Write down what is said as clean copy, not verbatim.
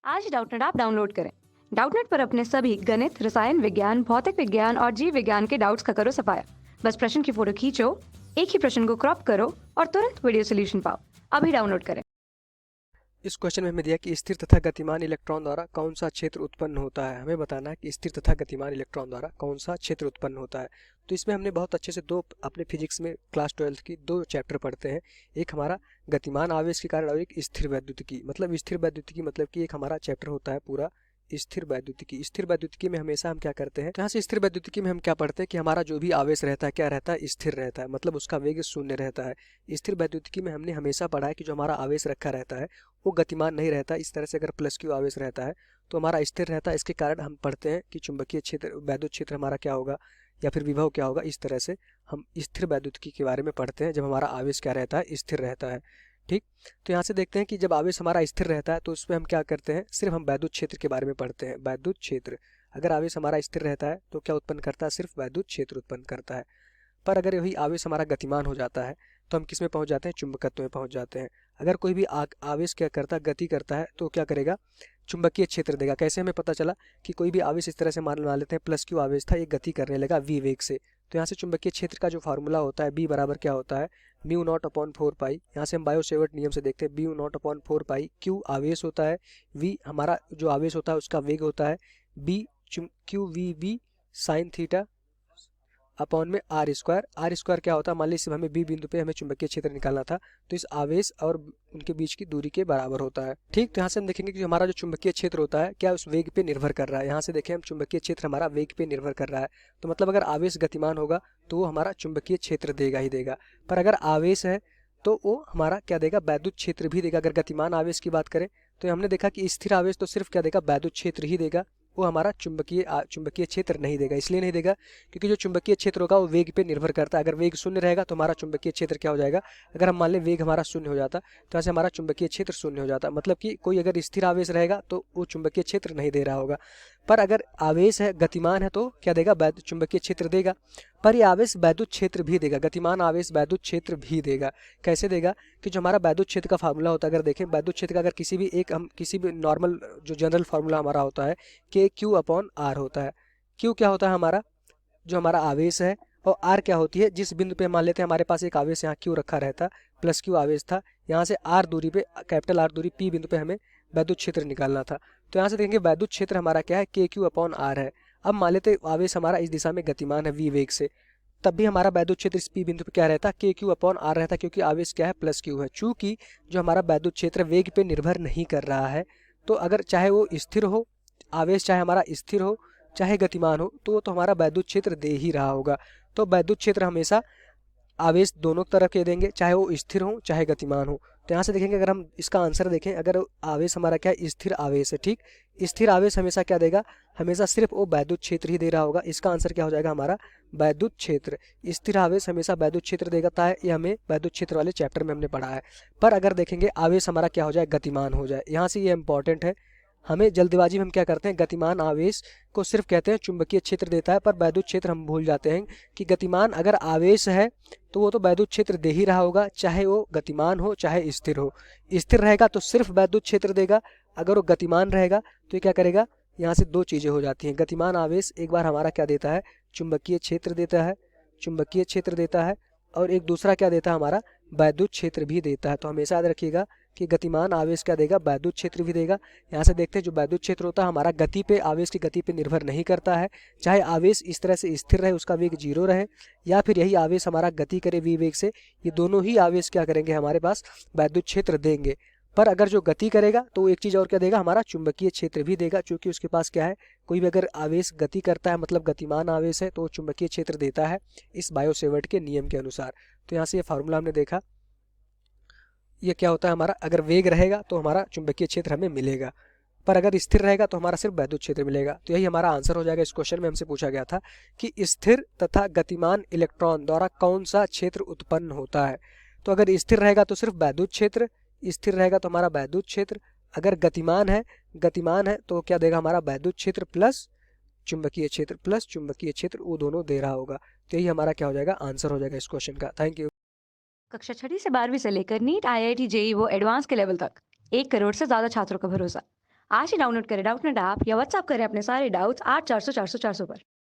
आज Doubtnut app download करें। Doubtnut पर अपने सभी गणित, रसायन विज्ञान, भौतिक विज्ञान और जीव विज्ञान के डाउट्स का करो सफाया। बस प्रश्न की फोटो खींचो, एक ही प्रश्न को क्रॉप करो और तुरंत वीडियो सोल्यूशन पाओ। अभी डाउनलोड करें। इस क्वेश्चन में हमें दिया कि स्थिर तथा गतिमान इलेक्ट्रॉन द्वारा कौन सा क्षेत्र उत्पन्न होता है। हमें बताना है कि स्थिर तथा गतिमान इलेक्ट्रॉन द्वारा कौन सा क्षेत्र उत्पन्न होता है। तो इसमें हमने बहुत अच्छे से दो अपने फिजिक्स में क्लास 12 की दो चैप्टर पढ़ते हैं। एक हमारा गतिमान आवेश के कारण और एक स्थिर वैद्युतिकी। मतलब स्थिर वैद्युतिकी मतलब कि एक हमारा चैप्टर होता है पूरा स्थिर वैद्युतिकी। स्थिर वैद्युतिकी में हमेशा हम क्या करते हैं, तो यहाँ से स्थिर वैद्युतिकी में हम क्या पढ़ते हैं कि हमारा जो भी आवेश रहता है क्या रहता है, स्थिर रहता है, मतलब उसका वेग शून्य रहता है। स्थिर वैद्युतिकी में हमने हमेशा पढ़ा है कि जो हमारा आवेश रखा रहता है वो गतिमान नहीं रहता। इस तरह से अगर प्लस क्यू आवेश रहता है तो हमारा स्थिर रहता है। इसके कारण हम पढ़ते हैं कि चुंबकीय क्षेत्र, वैद्युत क्षेत्र हमारा क्या होगा या फिर विभव क्या होगा। इस तरह से हम स्थिर वैद्युतिकी के बारे में पढ़ते हैं जब हमारा आवेश क्या रहता है, स्थिर रहता है। ठीक, तो यहाँ से देखते हैं कि जब आवेश हमारा स्थिर रहता है तो उसमें हम क्या करते हैं, सिर्फ हम वैद्युत क्षेत्र के बारे में पढ़ते हैं। वैद्युत क्षेत्र, अगर आवेश हमारा स्थिर रहता है तो क्या उत्पन्न करता है, सिर्फ वैद्युत क्षेत्र उत्पन्न करता है। पर अगर यही आवेश हमारा गतिमान हो जाता है तो हम किस में पहुंच जाते हैं, चुंबकत्व में पहुंच जाते हैं। अगर कोई भी आवेश क्या करता है, गति करता है, तो क्या करेगा, चुंबकीय क्षेत्र देगा। कैसे हमें पता चला कि कोई भी आवेश इस तरह से मान लेते हैं प्लस क्यू आवेश था, ये गति करने लगा वी वेग से। तो यहाँ से चुंबकीय क्षेत्र का जो फार्मूला होता है, बी बराबर क्या होता है, म्यू नॉट अपॉन 4 पाई। यहाँ से हम बायो-सेवर्ट नियम से देखते हैं, म्यू नॉट अपॉन 4 पाई। क्यू आवेश होता है, वी हमारा जो आवेश होता है उसका वेग होता है, B Q V B sine theta upon में आर स्क्वायर। आर स्क्वायर क्या होता है, मान लीजिए हमें बी बिंदु पे हमें चुंबकीय क्षेत्र निकालना था तो इस आवेश और उनके बीच की दूरी के बराबर होता है। ठीक, तो यहाँ से हम देखेंगे कि हमारा जो चुंबकीय क्षेत्र होता है क्या उस वेग पे निर्भर कर रहा है। यहाँ से देखें हम, चुंबकीय क्षेत्र हमारा वेग पे निर्भर कर रहा है। तो मतलब अगर आवेश गतिमान होगा तो वो हमारा चुंबकीय क्षेत्र देगा ही देगा। पर अगर आवेश है तो वो हमारा क्या देगा, वैद्युत क्षेत्र भी देगा। अगर गतिमान आवेश की बात करें तो हमने देखा कि स्थिर आवेश तो सिर्फ क्या देगा, वैद्युत क्षेत्र ही देगा, वो हमारा चुंबकीय क्षेत्र नहीं देगा। इसलिए नहीं देगा क्योंकि जो चुंबकीय क्षेत्र होगा वो वेग पे निर्भर करता है। अगर वेग शून्य रहेगा तो हमारा चुंबकीय क्षेत्र क्या हो जाएगा, अगर हम मान लें वेग हमारा शून्य हो जाता तो ऐसे हमारा चुंबकीय क्षेत्र शून्य हो जाता। मतलब कि कोई अगर स्थिर आवेश रहेगा तो वो चुंबकीय क्षेत्र नहीं दे रहा होगा। पर अगर आवेश है, गतिमान है, तो क्या देगा, चुंबकीय क्षेत्र देगा। पर ये आवेश वैद्युत क्षेत्र भी देगा, गतिमान आवेश वैद्युत क्षेत्र भी देगा। कैसे देगा कि जो हमारा वैद्युत क्षेत्र का फार्मूला होता है, अगर देखें वैद्युत क्षेत्र का, अगर किसी भी नॉर्मल जो जनरल फार्मूला हमारा होता है के क्यू अपॉन आर होता है। क्यू क्या होता है हमारा, जो हमारा आवेश है, और आर क्या होती है, जिस बिंदु पे मान लेते हैं हमारे पास एक आवेश यहाँ क्यू रखा रहता, प्लस क्यू आवेश था, यहाँ से आर दूरी पे, कैपिटल आर दूरी पी बिंदु पे हमें वैद्युत क्षेत्र निकालना था। तो यहाँ से देखेंगे वैद्युत क्षेत्र हमारा क्या है, के क्यू अपॉन आर है। अब मान लेते आवेश हमारा इस दिशा में गतिमान है वी वेग से, तब भी हमारा वैद्युत क्षेत्र इस पी बिंदु पे क्या रहता है, के क्यू अपॉन आर रहता है, क्योंकि आवेश क्या है, प्लस क्यू है। चूंकि जो हमारा वैद्युत क्षेत्र वेग पे निर्भर नहीं कर रहा है, तो अगर चाहे वो स्थिर हो आवेश, चाहे हमारा स्थिर हो चाहे गतिमान हो, तो हमारा वैद्युत क्षेत्र दे ही रहा होगा। तो वैद्युत क्षेत्र हमेशा आवेश दोनों तरफ के देंगे, चाहे वो स्थिर हो चाहे गतिमान हो। तो यहाँ से देखेंगे, अगर हम इसका आंसर देखें, अगर आवेश हमारा क्या है, स्थिर आवेश है, ठीक, स्थिर आवेश हमेशा क्या देगा, हमेशा सिर्फ वो वैद्युत क्षेत्र ही दे रहा होगा। इसका आंसर क्या हो जाएगा हमारा, वैद्युत क्षेत्र। स्थिर आवेश हमेशा वैद्युत क्षेत्र देता है, ये हमें वैद्युत क्षेत्र वाले चैप्टर में हमने पढ़ा है। पर अगर देखेंगे आवेश हमारा क्या हो जाए, गतिमान हो जाए, यहाँ से ये इंपॉर्टेंट है। हमें जल्दबाजी में हम क्या करते हैं, गतिमान आवेश को सिर्फ कहते हैं चुंबकीय क्षेत्र देता है, पर वैद्युत क्षेत्र हम भूल जाते हैं कि गतिमान अगर आवेश है तो वो तो वैद्युत क्षेत्र दे ही रहा होगा, चाहे वो गतिमान हो चाहे स्थिर हो। स्थिर रहेगा तो सिर्फ वैद्युत क्षेत्र देगा, अगर वो गतिमान रहेगा तो ये क्या करेगा, यहाँ से दो चीज़ें हो जाती हैं। गतिमान आवेश एक बार हमारा क्या देता है, चुंबकीय क्षेत्र देता है, चुंबकीय क्षेत्र देता है, और एक दूसरा क्या देता है हमारा, वैद्युत क्षेत्र भी देता है। तो हमेशा याद रखिएगा कि गतिमान आवेश क्या देगा, वैद्युत क्षेत्र भी देगा। यहाँ से देखते हैं जो वैद्युत क्षेत्र होता है हमारा गति पे, आवेश की गति पे निर्भर नहीं करता है। चाहे आवेश इस तरह से स्थिर रहे, उसका वेग 0 रहे, या फिर यही आवेश हमारा गति करे वी वेग से, ये दोनों ही आवेश क्या करेंगे, हमारे पास वैद्युत क्षेत्र देंगे। पर अगर जो गति करेगा तो एक चीज़ और क्या देगा, हमारा चुंबकीय क्षेत्र भी देगा, क्योंकि उसके पास क्या है, कोई भी अगर आवेश गति करता है मतलब गतिमान आवेश है तो चुंबकीय क्षेत्र देता है, इस बायो-सेवर्ट के नियम के अनुसार। तो यहाँ से ये फार्मूला हमने देखा, ये क्या होता है हमारा, अगर वेग रहेगा तो हमारा चुंबकीय क्षेत्र हमें मिलेगा, पर अगर स्थिर रहेगा तो हमारा सिर्फ वैद्युत क्षेत्र मिलेगा। तो यही हमारा आंसर हो जाएगा। इस क्वेश्चन में हमसे पूछा गया था कि स्थिर तथा गतिमान इलेक्ट्रॉन द्वारा कौन सा क्षेत्र उत्पन्न होता है। तो अगर स्थिर रहेगा तो सिर्फ वैद्युत क्षेत्र, स्थिर रहेगा तो हमारा वैद्युत क्षेत्र, अगर गतिमान है तो क्या देगा हमारा, वैद्युत क्षेत्र प्लस चुंबकीय क्षेत्र, वो दोनों दे रहा होगा। तो यही हमारा क्या हो जाएगा, आंसर हो जाएगा इस क्वेश्चन का। Thank you. कक्षा 6 से 12वीं से लेकर नीट, IIT, JEE वो एडवांस के लेवल तक 1 करोड़ से ज्यादा छात्रों का भरोसा। आज ही डाउनलोड करें डाउटनेट ऐप या व्हाट्सएप करें अपने सारे डाउट्स 8400 400 400 पर।